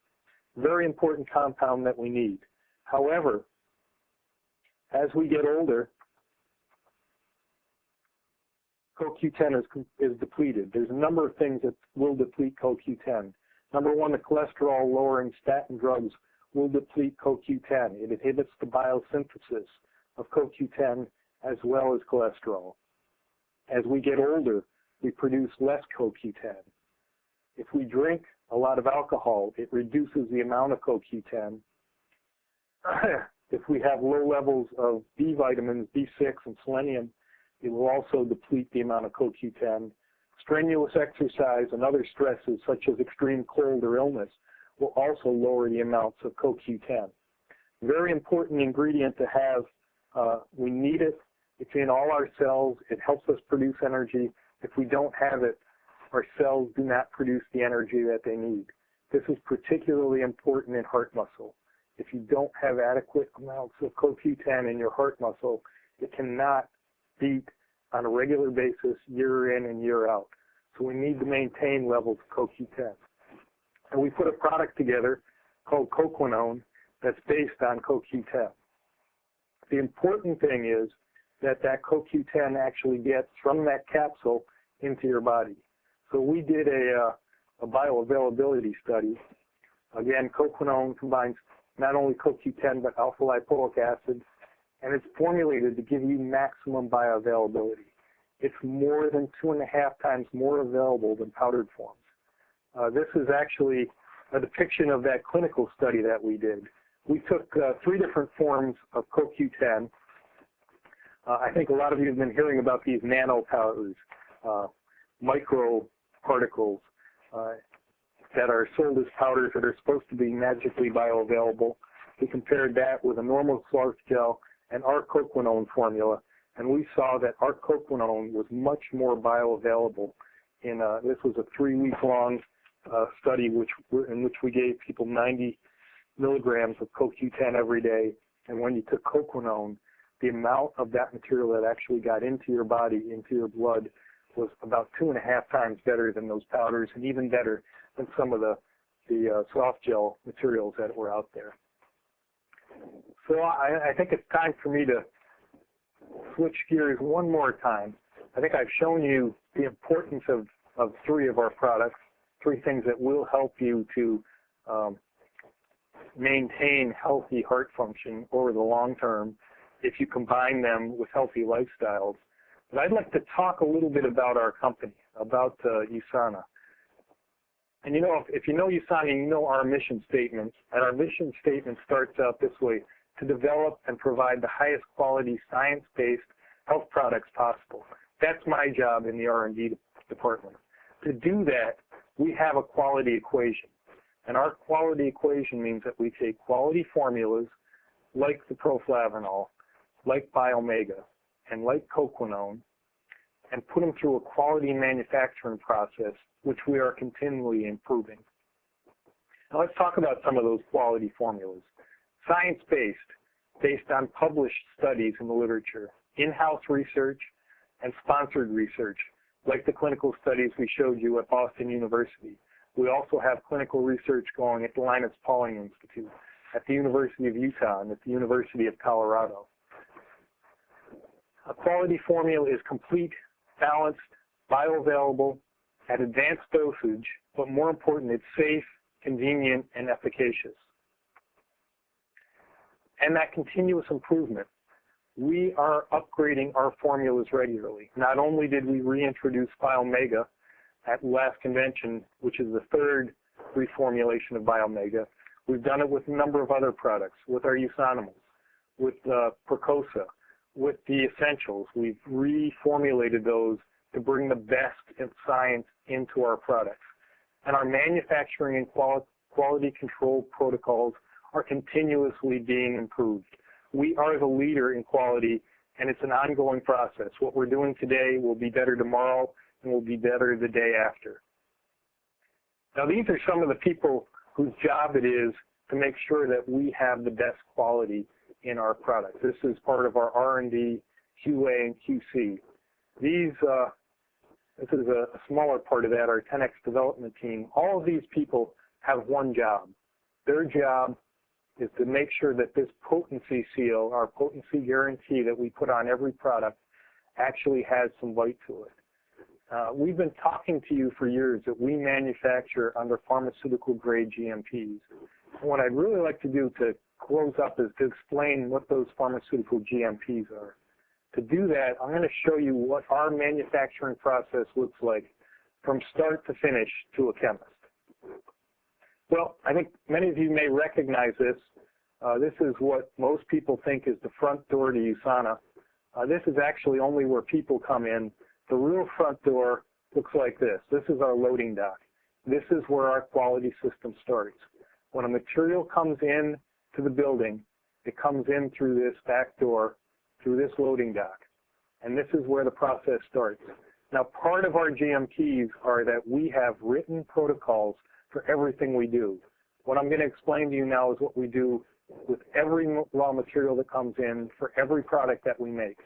Very important compound that we need. However, as we get older, CoQ10 is depleted. There's a number of things that will deplete CoQ10. Number one, the cholesterol-lowering statin drugs will deplete CoQ10. It inhibits the biosynthesis of CoQ10 as well as cholesterol. As we get older, we produce less CoQ10. If we drink a lot of alcohol, it reduces the amount of CoQ10. If we have low levels of B vitamins, B6, and selenium, it will also deplete the amount of CoQ10. Strenuous exercise and other stresses, such as extreme cold or illness, will also lower the amounts of CoQ10. Very important ingredient to have. We need it. It's in all our cells. It helps us produce energy. If we don't have it, our cells do not produce the energy that they need. This is particularly important in heart muscle. If you don't have adequate amounts of CoQ10 in your heart muscle, it cannot beat on a regular basis year in and year out. So we need to maintain levels of CoQ10. And we put a product together called Coquinone that's based on CoQ10. The important thing is that CoQ10 actually gets from that capsule into your body. So we did a bioavailability study. Again, Coquinone combines not only CoQ10 but alpha-lipoic acid, and it's formulated to give you maximum bioavailability. It's more than 2.5 times more available than powdered forms. This is actually a depiction of that clinical study that we did. We took 3 different forms of CoQ10. I think a lot of you have been hearing about these nano powders, micro particles that are sold as powders that are supposed to be magically bioavailable. We compared that with a normal slark gel and our Coquinone formula, and we saw that our Coquinone was much more bioavailable. This was a 3-week-long study in which we gave people 90 milligrams of CoQ10 every day, And when you took coquinone, the amount of that material that actually got into your body, into your blood, was about 2.5 times better than those powders, and even better than some of the soft gel materials that were out there. So I think it's time for me to switch gears one more time. I think I've shown you the importance of 3 of our products, 3 things that will help you to maintain healthy heart function over the long term if you combine them with healthy lifestyles. But I'd like to talk a little bit about our company, about USANA. And you know, if you know USANA, you know our mission statement. And our mission statement starts out this way: to develop and provide the highest quality science-based health products possible. That's my job in the R&D department. To do that, we have a quality equation. And our quality equation means that we take quality formulas like the Proflavanol, like Biomega, and like coquinone, and put them through a quality manufacturing process, which we are continually improving. Now let's talk about some of those quality formulas. Science-based, based on published studies in the literature, in-house research, and sponsored research, like the clinical studies we showed you at Boston University. We also have clinical research going at the Linus Pauling Institute, at the University of Utah, and at the University of Colorado. A quality formula is complete, balanced, bioavailable, at advanced dosage, but more important, it's safe, convenient, and efficacious. And that continuous improvement. We are upgrading our formulas regularly. Not only did we reintroduce Biomega at last convention, which is the 3rd reformulation of Biomega, we've done it with a number of other products, with our Usanimals, with Percosa, with the Essentials. We've reformulated those to bring the best in science into our products. And our manufacturing and quality control protocols are continuously being improved. We are the leader in quality, and it's an ongoing process. What we're doing today will be better tomorrow and will be better the day after. Now, these are some of the people whose job it is to make sure that we have the best quality in our products. This is part of our R&D, QA, and QC. This is a smaller part of that, our 10X development team. All of these people have one job. Their job is to make sure that this potency seal, our potency guarantee that we put on every product, actually has some bite to it. We've been talking to you for years that we manufacture under pharmaceutical grade GMPs. And what I'd really like to do to close up is to explain what those pharmaceutical GMPs are. To do that, I'm going to show you what our manufacturing process looks like from start to finish to a chemist. Well, I think many of you may recognize this. This is what most people think is the front door to USANA. This is actually only where people come in. The real front door looks like this. This is our loading dock. This is where our quality system starts. When a material comes in to the building, it comes in through this back door, through this loading dock. And this is where the process starts. Now, part of our GMPs are that we have written protocols for everything we do. What I'm going to explain to you now is what we do with every raw material that comes in for every product that we make.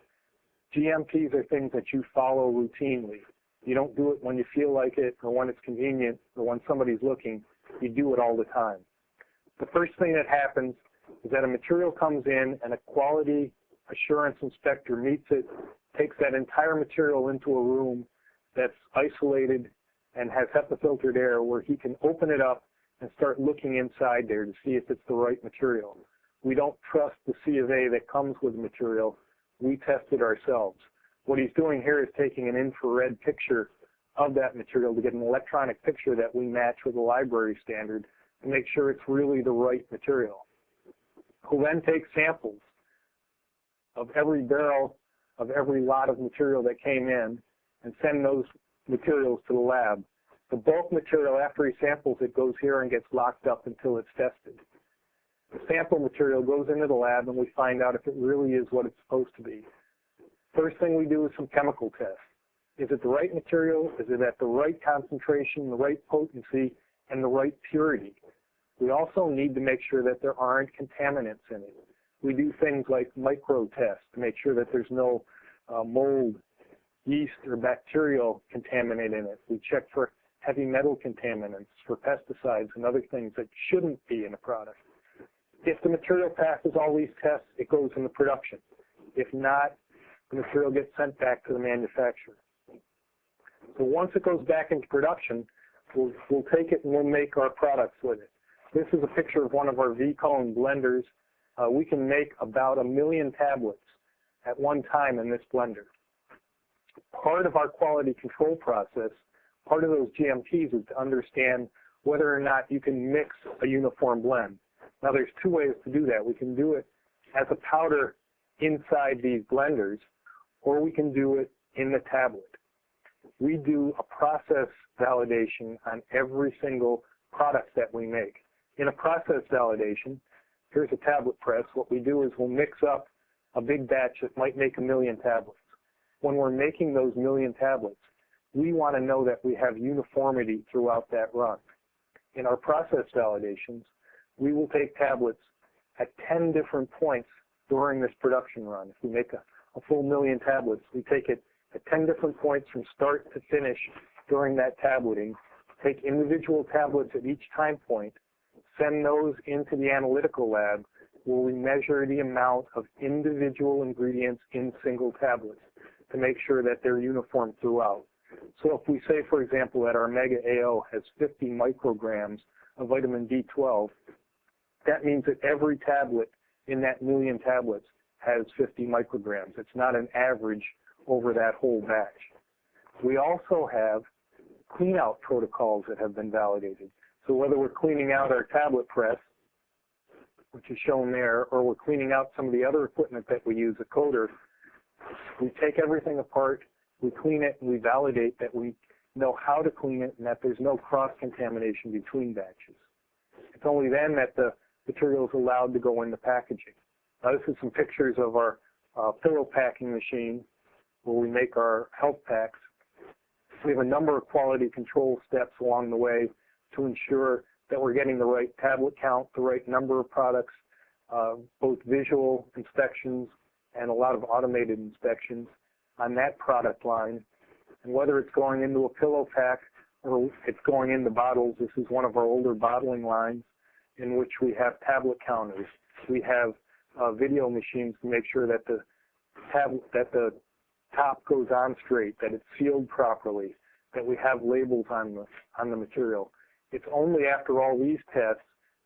GMPs are things that you follow routinely. You don't do it when you feel like it or when it's convenient or when somebody's looking. You do it all the time. The first thing that happens is that a material comes in and a quality assurance inspector meets it, takes that entire material into a room that's isolated and has HEPA-filtered air where he can open it up and start looking inside there to see if it's the right material. We don't trust the C of A that comes with the material. We test it ourselves. What he's doing here is taking an infrared picture of that material to get an electronic picture that we match with a library standard to make sure it's really the right material. He'll then take samples of every barrel of every lot of material that came in and send those materials to the lab. The bulk material, after he samples it, goes here and gets locked up until it's tested. The sample material goes into the lab and we find out if it really is what it's supposed to be. First thing we do is some chemical tests. Is it the right material? Is it at the right concentration, the right potency, and the right purity? We also need to make sure that there aren't contaminants in it. We do things like micro tests to make sure that there's no mold, yeast, or bacterial contaminant in it. We check for heavy metal contaminants, for pesticides and other things that shouldn't be in a product. If the material passes all these tests, it goes into production. If not, the material gets sent back to the manufacturer. So once it goes back into production, we'll take it and we'll make our products with it. This is a picture of one of our V-cone blenders. We can make about 1 million tablets at one time in this blender. Part of our quality control process, part of those GMPs, is to understand whether or not you can mix a uniform blend. Now, there's 2 ways to do that. We can do it as a powder inside these blenders, or we can do it in the tablet. We do a process validation on every single product that we make. In a process validation, here's a tablet press. What we do is we'll mix up a big batch that might make 1 million tablets. When we're making those 1 million tablets, we want to know that we have uniformity throughout that run. In our process validations, we will take tablets at 10 different points during this production run. If we make a full 1 million tablets, we take it at 10 different points from start to finish during that tableting, take individual tablets at each time point, send those into the analytical lab where we measure the amount of individual ingredients in single tablets to make sure that they're uniform throughout. So if we say, for example, that our Mega AO has 50 micrograms of vitamin B12, that means that every tablet in that 1 million tablets has 50 micrograms. It's not an average over that whole batch. We also have clean-out protocols that have been validated. So whether we're cleaning out our tablet press, which is shown there, or we're cleaning out some of the other equipment that we use, a coder, we take everything apart, we clean it, and we validate that we know how to clean it and that there's no cross-contamination between batches. It's only then that the material is allowed to go into packaging. Now, this is some pictures of our pillow packing machine where we make our health packs. We have a number of quality control steps along the way to ensure that we're getting the right tablet count, the right number of products, both visual inspections and a lot of automated inspections on that product line. And whether it's going into a pillow pack or it's going into bottles, this is one of our older bottling lines in which we have tablet counters. We have video machines to make sure that the top goes on straight, that it's sealed properly, that we have labels on the material. It's only after all these tests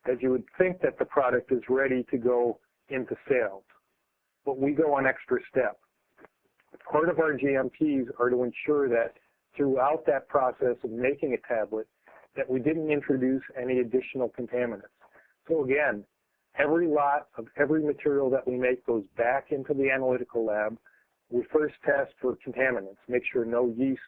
that you would think that the product is ready to go into sales. But we go an extra step. Part of our GMPs are to ensure that throughout that process of making a tablet that we didn't introduce any additional contaminants. So again, every lot of every material that we make goes back into the analytical lab. We first test for contaminants, make sure no yeast,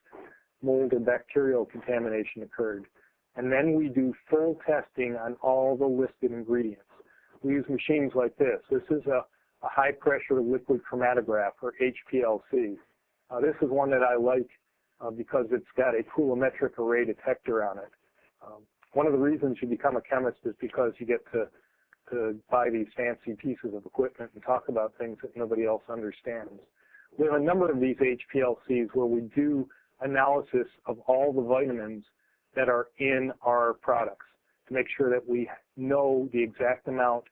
mold, or bacterial contamination occurred. And then we do full testing on all the listed ingredients. We use machines like this. This is a high-pressure liquid chromatograph, or HPLC. This is one that I like because it's got a coulometric array detector on it. One of the reasons you become a chemist is because you get to buy these fancy pieces of equipment and talk about things that nobody else understands. We have a number of these HPLCs where we do analysis of all the vitamins that are in our products to make sure that we know the exact amount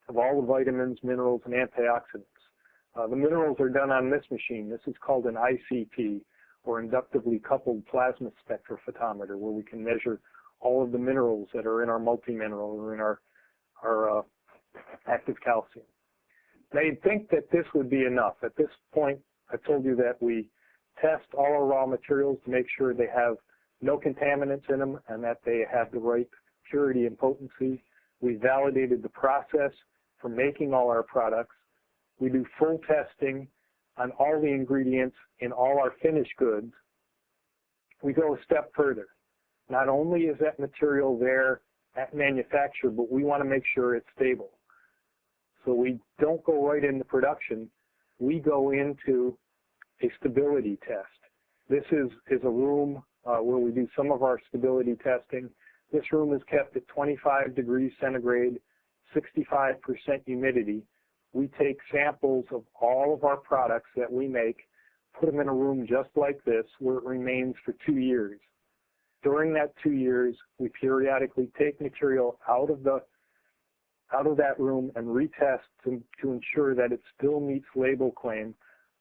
of all the vitamins, minerals, and antioxidants. The minerals are done on this machine. This is called an ICP, or inductively coupled plasma spectrophotometer, where we can measure all of the minerals that are in our multimineral or in our active calcium. Now, you'd think that this would be enough. At this point, I told you that we test all our raw materials to make sure they have no contaminants in them and that they have the right purity and potency. We validated the process for making all our products. We do full testing on all the ingredients in all our finished goods. We go a step further. Not only is that material there at manufacture, but we want to make sure it's stable. So we don't go right into production. We go into a stability test. This is a room where we do some of our stability testing. This room is kept at 25 degrees centigrade, 65% humidity, we take samples of all of our products that we make, put them in a room just like this where it remains for 2 years. During that 2 years, we periodically take material out of that room and retest to ensure that it still meets label claim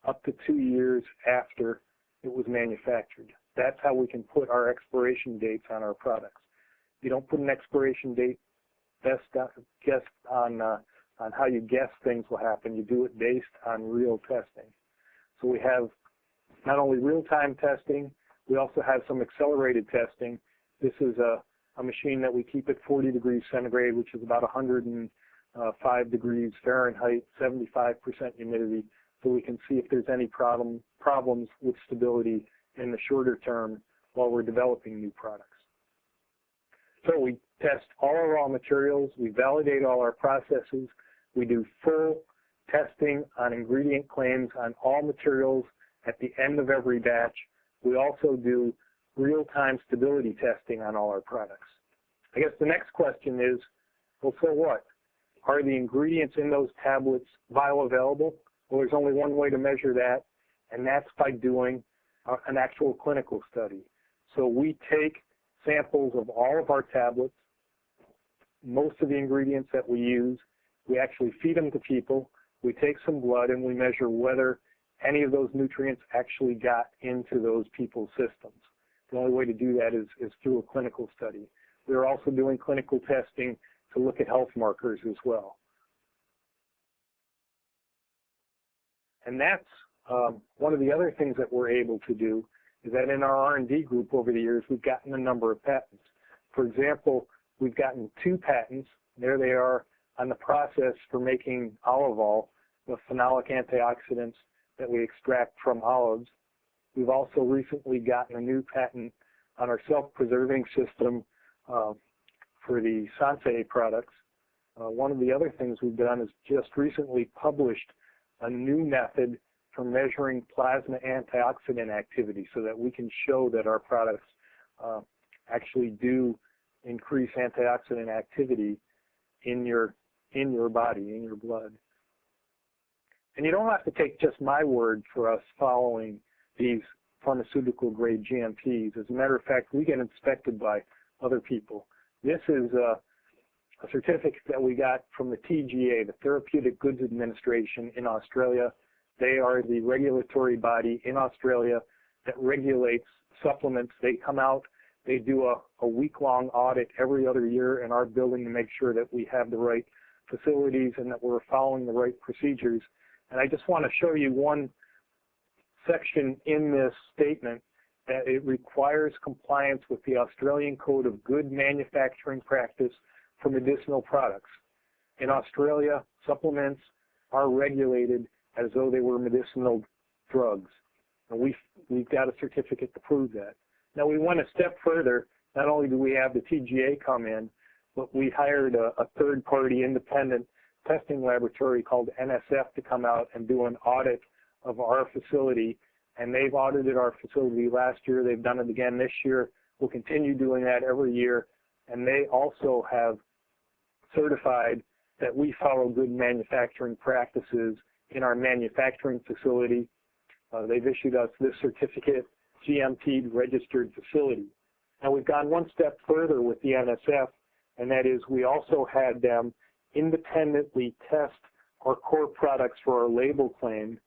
up to 2 years after it was manufactured. That's how we can put our expiration dates on our products. You don't put an expiration date on how you guess things will happen. You do it based on real testing. So we have not only real-time testing, we also have some accelerated testing. This is a machine that we keep at 40 degrees centigrade, which is about 105 degrees Fahrenheit, 75% humidity, so we can see if there's any problems with stability in the shorter term while we're developing new products. So we test all our raw materials, we validate all our processes, we do full testing on ingredient claims on all materials at the end of every batch. We also do real-time stability testing on all our products. I guess the next question is, well, so what? Are the ingredients in those tablets bioavailable? Well, there's only one way to measure that, and that's by doing an actual clinical study. So we take samples of all of our tablets, most of the ingredients that we use, we actually feed them to people, we take some blood, and we measure whether any of those nutrients actually got into those people's systems. The only way to do that is through a clinical study. We're also doing clinical testing to look at health markers as well. And that's one of the other things that we're able to do is that in our R&D group over the years, we've gotten a number of patents. For example, we've gotten 2 patents. There they are on the process for making olive oil, the phenolic antioxidants that we extract from olives. We've also recently gotten a new patent on our self-preserving system for the Santé products. One of the other things we've done is just recently published a new method for measuring plasma antioxidant activity so that we can show that our products actually do increase antioxidant activity in your body, in your blood. And you don't have to take just my word for us following these pharmaceutical grade GMPs. As a matter of fact, we get inspected by other people. This is a certificate that we got from the TGA, the Therapeutic Goods Administration in Australia. They are the regulatory body in Australia that regulates supplements. They come out, they do a week-long audit every other year in our building to make sure that we have the right facilities and that we're following the right procedures. And I just want to show you one section in this statement that it requires compliance with the Australian Code of Good Manufacturing Practice for medicinal products. In Australia, supplements are regulated as though they were medicinal drugs. And we've got a certificate to prove that. Now we went a step further. Not only do we have the TGA come in, but we hired a third-party independent testing laboratory called NSF to come out and do an audit of our facility. And they've audited our facility last year. They've done it again this year. We'll continue doing that every year. And they also have certified that we follow good manufacturing practices in our manufacturing facility. They've issued us this certificate, GMP registered facility. Now we've gone one step further with the NSF, and that is we also had them independently test our core products for our label claim,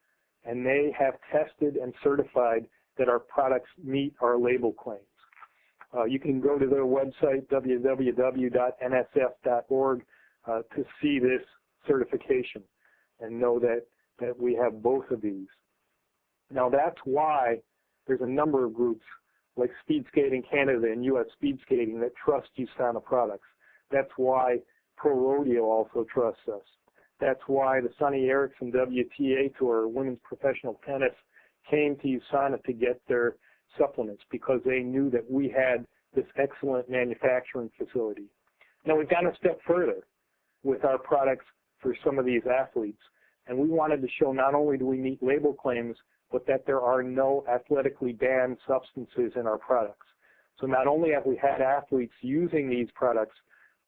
and they have tested and certified that our products meet our label claims. You can go to their website, www.nsf.org, to see this certification and know that we have both of these. Now that's why there's a number of groups like Speed Skating Canada and U.S. Speed Skating that trust USANA products. That's why Pro Rodeo also trusts us. That's why the Sonny Erickson WTA Tour, women's professional tennis, came to USANA to get their supplements because they knew that we had this excellent manufacturing facility. Now we've gone a step further with our products for some of these athletes, and we wanted to show not only do we meet label claims, but that there are no athletically banned substances in our products. So not only have we had athletes using these products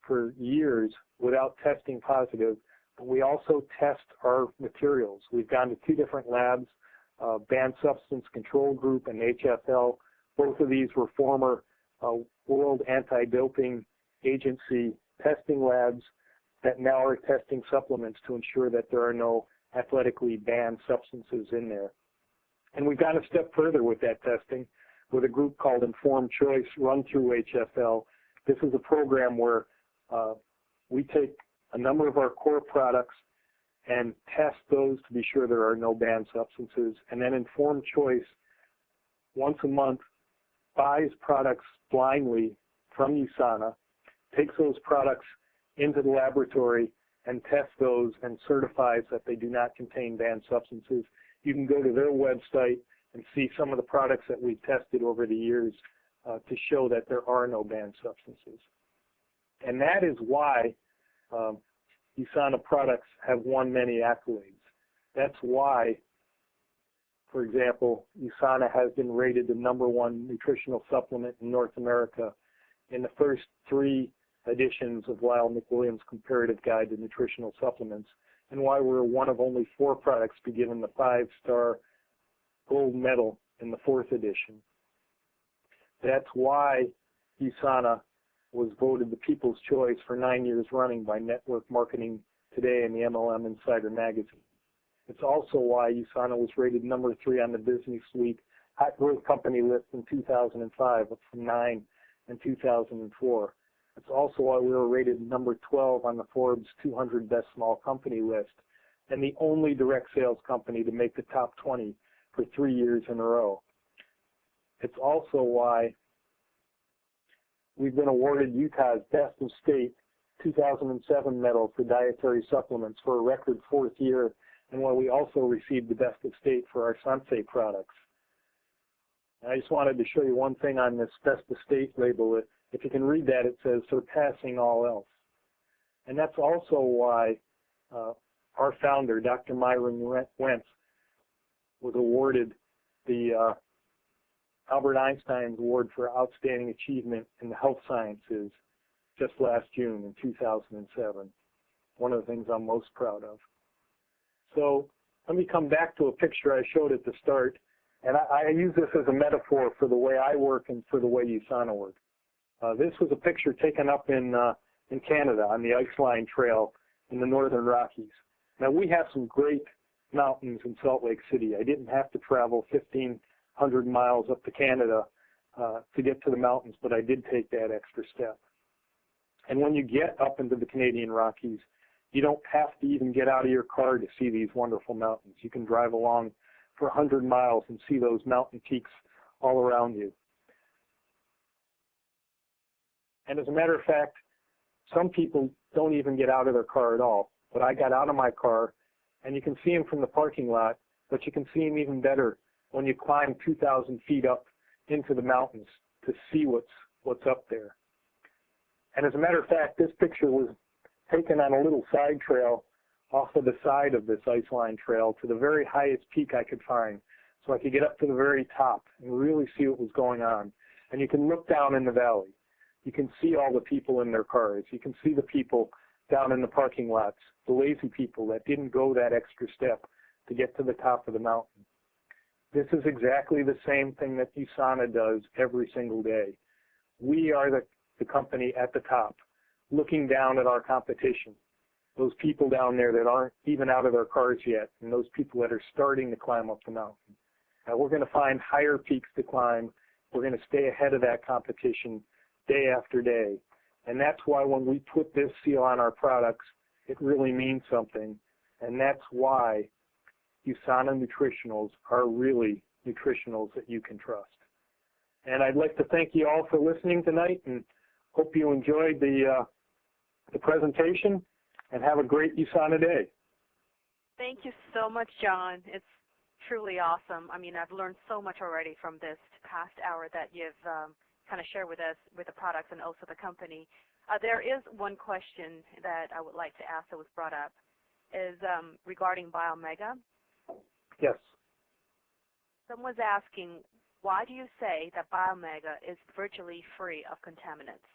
for years without testing positive, but we also test our materials. We've gone to 2 different labs, Banned Substance Control Group and HFL. Both of these were former World Anti-Doping Agency testing labs that now are testing supplements to ensure that there are no athletically banned substances in there. And we've gone a step further with that testing with a group called Informed Choice run through HFL. This is a program where we take a number of our core products and test those to be sure there are no banned substances. And then Informed Choice, once a month, buys products blindly from USANA, takes those products into the laboratory and tests those and certifies that they do not contain banned substances. You can go to their website and see some of the products that we've tested over the years to show that there are no banned substances. And that is why USANA products have won many accolades. That's why, for example, USANA has been rated the #1 nutritional supplement in North America in the first 3 editions of Lyle McWilliams' Comparative Guide to Nutritional Supplements, and why we're one of only 4 products to be given the 5-star gold medal in the 4th edition. That's why USANA was voted the People's Choice for 9 years running by Network Marketing Today and the MLM Insider magazine. It's also why USANA was rated #3 on the Business Week Hot Growth Company list in 2005, up from 9 in 2004. It's also why we were rated #12 on the Forbes 200 Best Small Company list, and the only direct sales company to make the top 20 for 3 years in a row. It's also why we've been awarded Utah's Best of State 2007 medal for dietary supplements for a record 4th year, and why we also received the Best of State for our Sensei products. And I just wanted to show you one thing on this Best of State label. If you can read that, it says surpassing all else. And that's also why our founder, Dr. Myron Wentz, was awarded the Albert Einstein Award for Outstanding Achievement in the Health Sciences just last June in 2007. One of the things I'm most proud of. So let me come back to a picture I showed at the start, and I use this as a metaphor for the way I work and for the way USANA works. This was a picture taken up in Canada on the Iceline Trail in the Northern Rockies. Now, we have some great mountains in Salt Lake City. I didn't have to travel 1,500 miles up to Canada to get to the mountains, but I did take that extra step. And when you get up into the Canadian Rockies, you don't have to even get out of your car to see these wonderful mountains. You can drive along for 100 miles and see those mountain peaks all around you. And as a matter of fact, some people don't even get out of their car at all. But I got out of my car, and you can see them from the parking lot, but you can see them even better when you climb 2,000 feet up into the mountains to see what's up there. And as a matter of fact, this picture was taken on a little side trail off of the side of this Iceline Trail to the very highest peak I could find, so I could get up to the very top and really see what was going on. And you can look down in the valley. You can see all the people in their cars. You can see the people down in the parking lots, the lazy people that didn't go that extra step to get to the top of the mountain. This is exactly the same thing that USANA does every single day. We are the company at the top, looking down at our competition, those people down there that aren't even out of their cars yet, and those people that are starting to climb up the mountain. We're going to find higher peaks to climb. We're going to stay ahead of that competition day after day. And that's why when we put this seal on our products, it really means something. And that's why USANA Nutritionals are really nutritionals that you can trust. And I'd like to thank you all for listening tonight, and hope you enjoyed the presentation, and have a great USANA day. Thank you so much, John. It's truly awesome. I mean, I've learned so much already from this past hour that you've kind of shared with us, with the products and also the company. There is one question that I would like to ask that was brought up, is regarding Biomega. Yes. Someone's asking, why do you say that Biomega is virtually free of contaminants?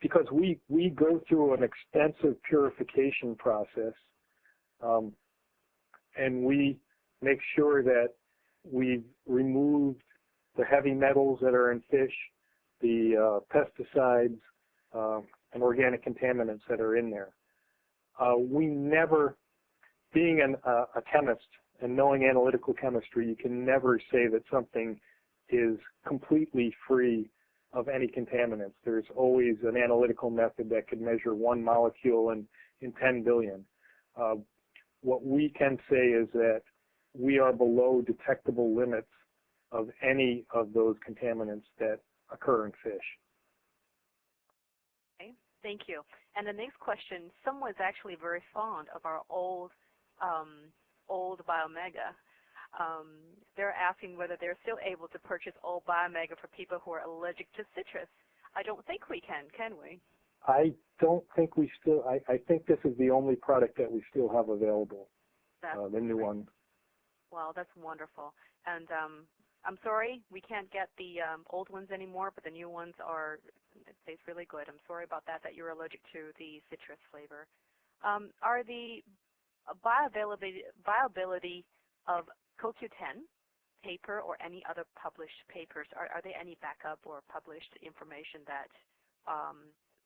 Because we go through an extensive purification process, and we make sure that we've removed the heavy metals that are in fish, the pesticides, and organic contaminants that are in there. We never, being a chemist and knowing analytical chemistry, you can never say that something is completely free of any contaminants. There's always an analytical method that could measure one molecule in 10 billion. What we can say is that we are below detectable limits of any of those contaminants that occur in fish. Okay, thank you. And the next question, someone's actually very fond of our old Biomega. They're asking whether they're still able to purchase old Biomega for people who are allergic to citrus. I don't think we can we? I don't think we still, I think this is the only product that we still have available, the new one. Well, that's wonderful. And I'm sorry we can't get the old ones anymore, but the new ones it tastes really good. I'm sorry about that you're allergic to the citrus flavor. Are the bioavailability of CoQ10 paper or any other published papers, are there any backup or published information that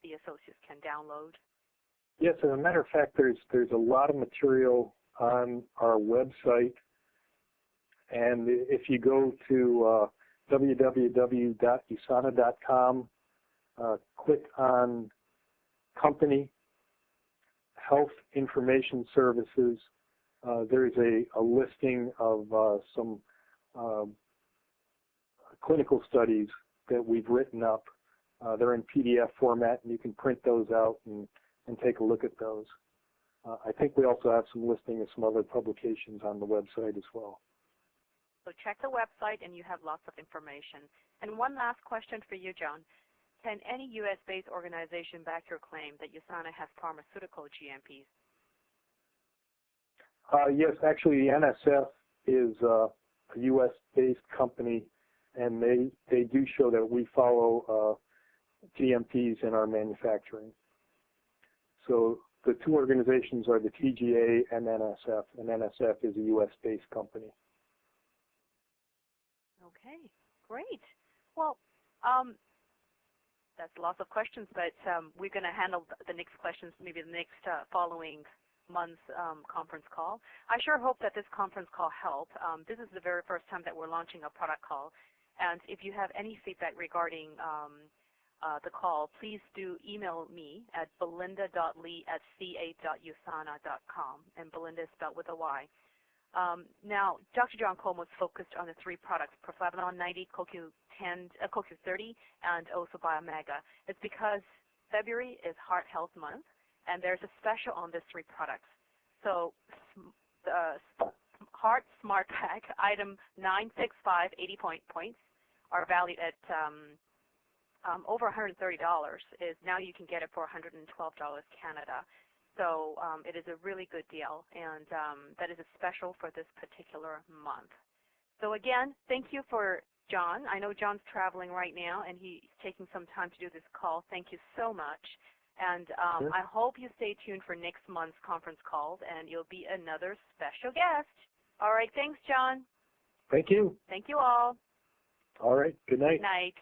the associates can download? Yes, as a matter of fact, there's a lot of material on our website, and if you go to www.usana.com, click on Company, Health Information Services, there's a listing of some clinical studies that we've written up. They're in PDF format, and you can print those out and take a look at those. I think we also have some listing of some other publications on the website as well. So check the website, and you have lots of information. And one last question for you, John. Can any U.S.-based organization back your claim that USANA has pharmaceutical GMPs? Yes, actually, the NSF is a U.S.-based company, and they do show that we follow GMPs in our manufacturing. So the two organizations are the TGA and NSF, and NSF is a U.S.-based company. Okay, great. Well, that's lots of questions, but we're going to handle the next questions maybe the next following month's conference call. I sure hope that this conference call helped. This is the very first time that we're launching a product call, and if you have any feedback regarding the call, please do email me at belinda.lee@ca.usana.com, and Belinda is spelled with a Y. Now, Dr. John Cuomo is focused on the three products, Proflavanol 90, CoQ30, and also Biomega. It's because February is Heart Health Month, and there's a special on these three products. So the Heart Smart Pack, item 965, 80 points, are valued at over $130. Now you can get it for $112 Canada. So it is a really good deal, and that is a special for this particular month. So again, thank you for John. I know John's traveling right now, and he's taking some time to do this call. Thank you so much. And Sure. I hope you stay tuned for next month's conference calls, and you'll be another special guest. All right, thanks, John. Thank you. Thank you all. All right, good night. Good night.